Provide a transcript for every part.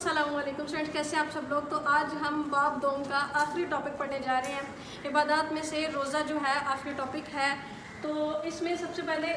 अस्सलाम वालेकुम स्टूडेंट्स, कैसे आप सब लोग। तो आज हम बाब दोम का आखिरी टॉपिक पढ़ने जा रहे हैं। इबादत में से रोज़ा जो है आखिरी टॉपिक है। तो इसमें सबसे पहले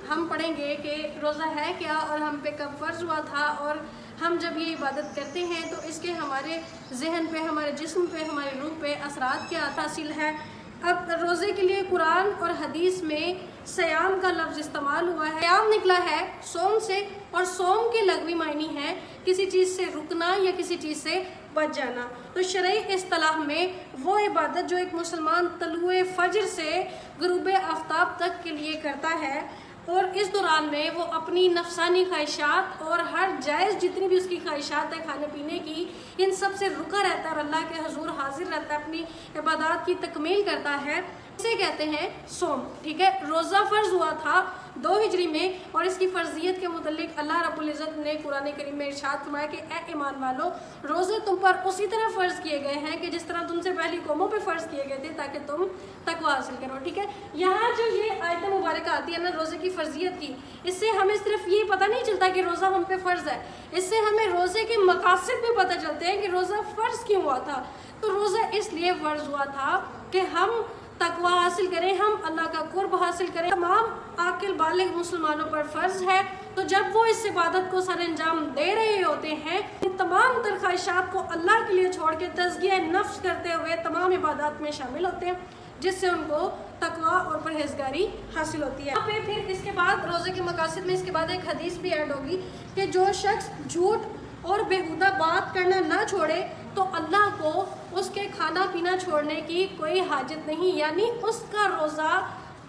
हम पढ़ेंगे कि रोज़ा है क्या और हम पे कब फ़र्ज़ हुआ था, और हम जब ये इबादत करते हैं तो इसके हमारे जहन पे, हमारे जिस्म पे, हमारे रूह पे असरात क्या हासिल है। अब रोज़े के लिए कुरान और हदीस में सयाम का लफ्ज़ इस्तेमाल हुआ है। सयाम निकला है सोम से, और सोम के लगवी मायनी है किसी चीज़ से रुकना या किसी चीज़ से बच जाना। तो शरई इस्तिलाह में वो इबादत जो एक मुसलमान तलुए फजर से गुरूब आफ्ताब तक के लिए करता है, और इस दौरान में वो अपनी नफसानी ख्वाहिशात और हर जायज़ जितनी भी उसकी ख्वाहिशात है खाने पीने की, इन सब से रुका रहता है और अल्लाह के हुजूर हाजिर रहता है, अपनी इबादत की तकमील करता है। इसे कहते हैं सोम। ठीक है, रोज़ा फ़र्ज़ हुआ था 2 हिजरी में, और इसकी फ़र्जियत के मुतल्लिक़ अल्लाह रब्बुल इज़्ज़त ने कुरान करीम में इरशाद फरमाया कि ए ईमान वालो, रोज़े तुम पर उसी तरह फ़र्ज़ किए गए हैं कि जिस तरह तुमसे पहली कौमों पे फ़र्ज़ किए गए थे, ताकि तुम तक़वा हासिल करो। ठीक है, यहाँ जो ये आयत मुबारक आती है ना रोज़े की फ़र्जियत की, इससे हमें सिर्फ ये पता नहीं चलता कि रोज़ा हम पे फ़र्ज़ है, इससे हमें रोज़े के मकासद भी पता चलते हैं कि रोज़ा फ़र्ज़ क्यों हुआ था। तो रोज़ा इसलिए फ़र्ज़ हुआ था कि हम तकवा हासिल करें, हम अल्लाह का कुर्ब हासिल करें। तमाम आकिल बालिग मुसलमानों पर फ़र्ज़ है। तो जब वो इस इबादत को सर अंजाम दे रहे होते हैं, इन तमाम तर ख्वाहिशात को अल्लाह के लिए छोड़ के तज़किया नफ्स करते हुए तमाम इबादत में शामिल होते हैं, जिससे उनको तकवा और परहेज़गारी हासिल होती है। यहाँ पे फिर इसके बाद रोज़े के मकासद में इसके बाद एक हदीस भी ऐड होगी कि जो शख्स झूठ और बेहुदा बात करना ना छोड़े तो अल्लाह को उसके खाना पीना छोड़ने की कोई हाजत नहीं, यानी उसका रोज़ा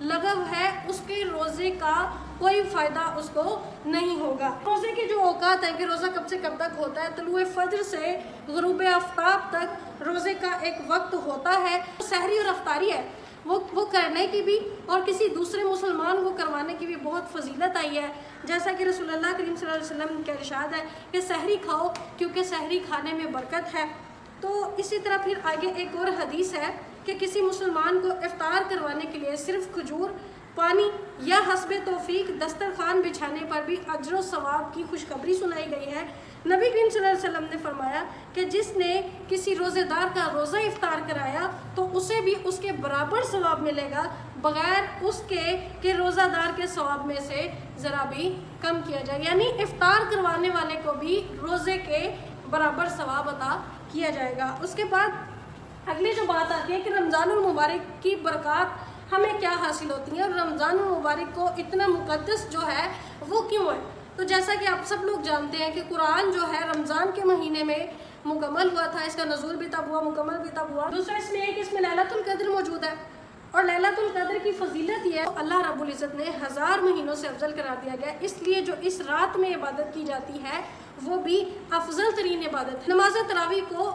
लगव है, उसके रोज़े का कोई फ़ायदा उसको नहीं होगा। रोज़े के जो औकात हैं कि रोज़ा कब से कब तक होता है, तलुए फजर से गुरूब आफ्ताब तक रोज़े का एक वक्त होता है। सहरी और अफ्तारी है वो करने की भी और किसी दूसरे मुसलमान को करवाने की भी बहुत फजीलत आई है। जैसा कि रसूलुल्लाह करीम सल्लल्लाहु अलैहि वसल्लम का इरशाद है कि सहरी खाओ क्योंकि सहरी खाने में बरकत है। तो इसी तरह फिर आगे एक और हदीस है कि किसी मुसलमान को इफ्तार करवाने के लिए सिर्फ खजूर, पानी या हस्बे तौफीक दस्तरखान बिछाने पर भी अजर व सवाब की खुशखबरी सुनाई गई है। नबी करीम सल्लल्लाहु अलैहि वसल्लम ने फरमाया कि जिसने किसी रोज़ेदार का रोज़ा इफ्तार कराया तो उसे भी उसके बराबर सवाब मिलेगा, बग़ैर उसके कि रोज़ादार के सवाब में से ज़रा भी कम किया जाए। यानी इफ्तार करवाने वाले को भी रोज़े के बराबर सवाब अता किया जाएगा। उसके बाद अगली जो बात आती है कि रमज़ानुल मुबारक की बरक़ात हमें क्या हासिल होती हैं, और रमज़ानुल मुबारक को इतना मुक़द्दस जो है वो क्यों है। तो जैसा कि आप सब लोग जानते हैं कि कुरान जो है रमज़ान के महीने में मुकम्मल हुआ था, इसका नज़ूल भी तब हुआ, मुकम्मल भी तब हुआ। दूसरा इसमें है कि इसमें लैलतुल क़द्र मौजूद है, और लैलतुल क़द्र की फजीलत ये है तो अल्लाह रब्बुल इज़्ज़त ने 1000 महीनों से अफजल करार दिया गया, इसलिए जो इस रात में इबादत की जाती है वो भी अफजल तरीन इबादत है। नमाज तरावी को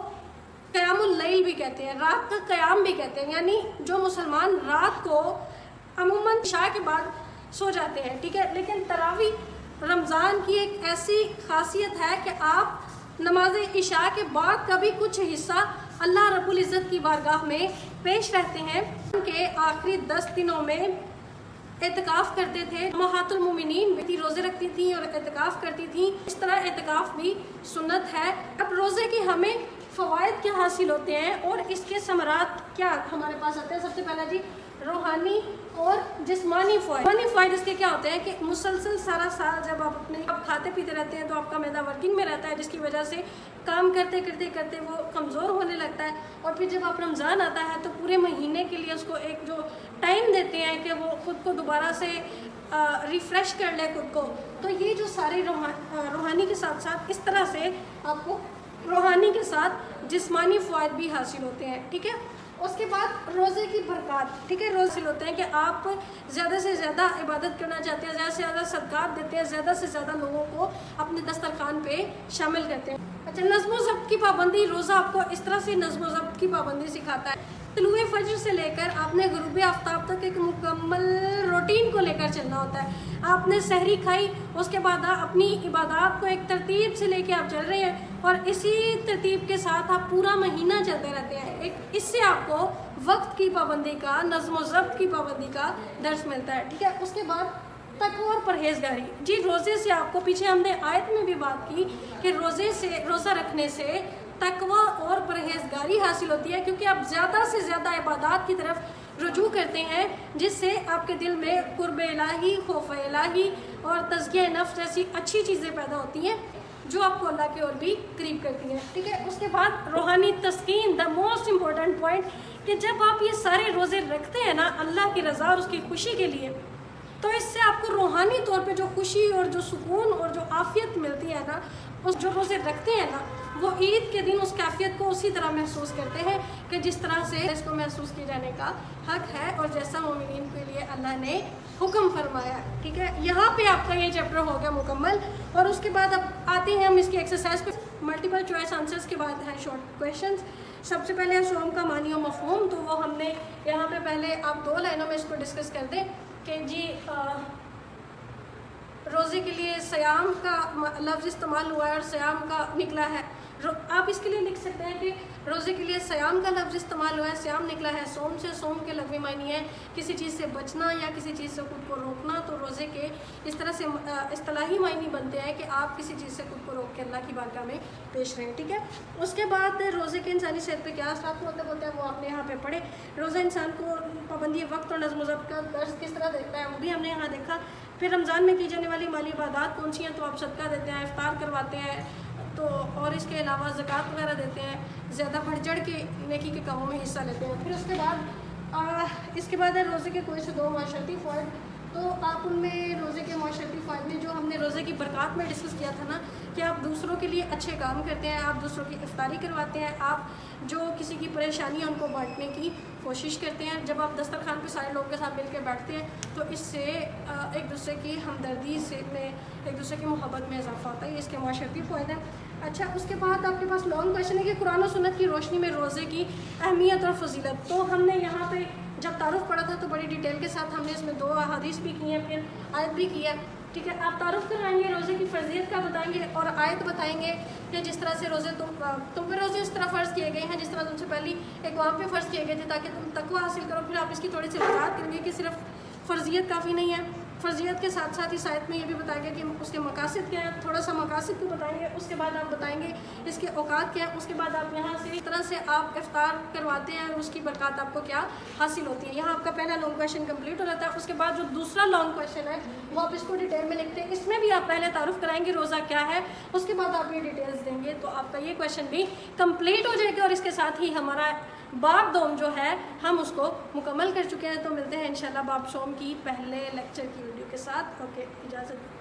क़यामुल लैल भी कहते हैं, रात का क़याम भी कहते हैं, यानी जो मुसलमान रात को अमूमन इशा के बाद सो जाते हैं। ठीक है, लेकिन तरावी रमज़ान की एक ऐसी खासियत है कि आप नमाज इशा के बाद का भी कुछ हिस्सा अल्लाह रब्बुल इज़्ज़त की बारगाह में पेश रहते हैं। उनके आखिरी 10 दिनों में एतकाफ़ करते थे। उम्महातुल मोमिनीन भी रोज़े रखती थी और एतकाफ़ करती थी। इस तरह एतकाफ़ भी सुन्नत है। अब रोज़े के हमें फ़वाइद क्या हासिल होते हैं और इसके समरात क्या हमारे पास आते हैं। सबसे पहला जी रूहानी और जिस्मानी फ़ायदे। रूहानी फ़ायदे इसके क्या होते हैं कि मुसलसल सारा साल जब आप खाते पीते रहते हैं तो आपका मैदा वर्किंग में रहता है, जिसकी वजह से काम करते करते करते वो कमज़ोर होने लगता है, और फिर जब आप रमज़ान आता है तो पूरे महीने के लिए उसको एक जो टाइम देते हैं कि वो ख़ुद को दोबारा से रिफ़्रेश कर ले खुद को। तो ये जो सारे रूहानी के साथ साथ इस तरह से आपको रूहानी के साथ जिस्मानी फ़वाइद भी हासिल होते हैं। ठीक है, उसके बाद रोज़े की बरक़ात। ठीक है, रोज़े होते हैं कि आप ज़्यादा से ज़्यादा इबादत करना चाहते हैं, ज़्यादा से ज़्यादा सदक़ात देते हैं, ज़्यादा से ज़्यादा लोगों को अपने दस्तरखान पे शामिल करते हैं। अच्छा, नज़्म व ज़ब्त की पाबंदी। रोज़ा आपको इस तरह से नज़्म व ज़ब्त की पाबंदी सिखाता है। तलुए फजर से लेकर आपने गुरूब आफ्ताब तक एक मुकम्मल रूटीन को लेकर चलना होता है। आपने सहरी खाई, उसके बाद अपनी इबादत को एक तरतीब से लेके आप चल रहे हैं, और इसी तरतीब के साथ आप पूरा महीना चलते रहते हैं। एक इससे आपको वक्त की पाबंदी का, नज़्म व ज़ब्त की पाबंदी का दर्स मिलता है। ठीक है, उसके बाद تقوی اور پرہیزگاری. جی روزے سے آپ کو پیچھے ہم نے آیت میں بھی بات کی کہ روزہ رکھنے سے تقوی اور پرہیزگاری حاصل ہوتی ہے، کیونکہ آپ زیادہ سے زیادہ عبادات کی طرف رجوع کرتے ہیں، جس سے آپ کے دل میں قرب الہی، خوف الہی اور تزکیہ نفس جیسی اچھی چیزیں پیدا ہوتی ہیں جو آپ کو اللہ کی اور بھی قریب کرتی ہیں. ٹھیک ہے. اس کے بعد روحانی تسکین، دا موسٹ امپورٹنٹ پوائنٹ، کہ جب آپ یہ سارے روزے رکھتے ہیں نا اللہ کی رضا اور اس کی خوشی کے لیے، تو اس سے آپ کو روحانی طور پہ جو خوشی اور جو سکون اور جو عافیت ملتی ہے نا، اس جو روزے رکھتے ہیں نا وہ عید کے دن اس کیفیت کو اسی طرح محسوس کرتے ہیں کہ جس طرح سے اس کو محسوس کیے جانے کا حق ہے اور جیسا مومنین کے لیے اللہ نے حکم فرمایا. ٹھیک ہے. یہاں پہ آپ کا یہ چیپٹر ہو گیا مکمل. اور اس کے بعد اب آتے ہیں ہم اس کی ایکسرسائز پہ. ملٹیپل چوائس آنسرز کے بعد ہیں شارٹ کویشچنز. سب سے پہلے ہے صوم کا معنی و مفہوم. تو وہ ہم نے یہاں پہ پہلے آپ 2 لائنوں میں اس کو ڈسکس کر دیں کہ جی روزے کے لیے سیام کا لفظ استعمال ہوا ہے اور سیام کا نکلا ہے. آپ اس کے لیے لکھ سکتے ہیں کہ روزے کے لیے سیام کا لفظ استعمال ہوا ہے، سیام نکلا ہے سوم سے. سوم کے لغوی معنی ہے کسی چیز سے بچنا یا کسی چیز سے خود کو روکنا. تو روزے کے اس طرح سے اصطلاحی معنی بنتے ہیں کہ آپ کسی چیز سے خود کو روک کے اللہ کی بارگاہ میں پیش رہیں. ٹھیک ہے. اس کے بعد روزے کے انسانی صحت پہ کیا اثرات مطلب ہوتا ہے وہ آپ نے یہاں پہ پڑھے. روزہ انسان کو پابندی وقت اور نظم و ضبط کا درس کس طرح دیکھتا ہے وہ بھی ہم نے یہاں دیکھا. پھر رمضان میں کی جانے والی مالی عبادات کون سی ہیں؟ تو آپ صدقہ دیتے ہیں، افطار کرواتے ہیں، تو اور اس کے علاوہ زکوٰۃ وغیرہ دیتے ہیں، زیادہ بڑھ چڑھ کے نیکی کے کاموں میں حصہ لیتے ہیں. پھر اس کے بعد ہے روزے کے کوئی سے 2 معاشرتی فوائد. تو آپ ان میں روزے کے معاشرتی فائدے میں جو ہم نے روزے کی برکات میں ڈسکس کیا تھا نا کہ آپ دوسروں کے لیے اچھے کام کرتے ہیں، آپ دوسروں کی افطاری کرواتے ہیں، آپ جو کسی کی پریشانی ہے ان کو بانٹنے کی کوشش کرتے ہیں. جب آپ دسترخوان پہ سارے لوگوں کے ساتھ مل کے بیٹھتے ہیں تو اس سے ایک دوسرے کی ہمدردی سے میں ایک دوسرے کی محبت میں اضافہ ہوتا ہے. یہ اس کے معاشرتی فائدے ہیں. اچھا اس کے بعد آپ کے پاس لانگ کویشچن ہے کہ قرآن و سنت کی روشنی میں روزے کی اہمیت اور فضیلت. تو ہم نے یہاں پہ جب تعارف پڑھا تھا تو بڑی ڈیٹیل کے ساتھ ہم نے اس میں 2 احادیث بھی کی ہیں، پھر آیت بھی کی ہے. ٹھیک ہے. آپ تعارف کرائیں گے، روزے کی فرضیت کا بتائیں گے اور آیت بتائیں گے کہ جس طرح سے روزے تم پہ روزے اس طرح فرض کیے گئے ہیں جس طرح تم سے پہلی اقوام پہ فرض کیے گئے تھے تاکہ تم تقوی حاصل کرو. پھر آپ اس کی تھوڑی سی وضاحت کریں گے کہ صرف فرضیت کافی نہیں ہے. فرضیت کے ساتھ ساتھ اس آیت میں یہ بھی بتائیں گے کہ اس کے مقاصد کیا ہیں، تھوڑا سا مقاصد کو بتائیں گے. اس کے بعد آپ بتائیں گے اس کے اوقات کیا ہیں. اس کے بعد آپ یہاں سے اس طرح سے آپ افطار کرواتے ہیں اور اس کی برکات آپ کو کیا حاصل ہوتی ہے. یہاں آپ کا پہلا لانگ کویشچن کمپلیٹ ہو جاتا ہے. اس کے بعد جو دوسرا لانگ کویشچن ہے وہ آپ اس کو ڈیٹیل میں لکھتے ہیں. اس میں بھی آپ پہلے تعارف کرائیں گے روزہ کیا ہے، اس کے بعد آپ یہ ڈیٹیلز دیں گے تو آپ کا یہ کویشچن بھی کمپلیٹ ہو جائے گا. اور اس کے ساتھ ہی ہمارا باب دوم جو ہے ہم اس کو مکمل کر چکے ہیں. تو ملتے ہیں انشاءاللہ باب سوم کی پہلے لیکچر کی ویڈیو کے ساتھ. اوکے اجازت.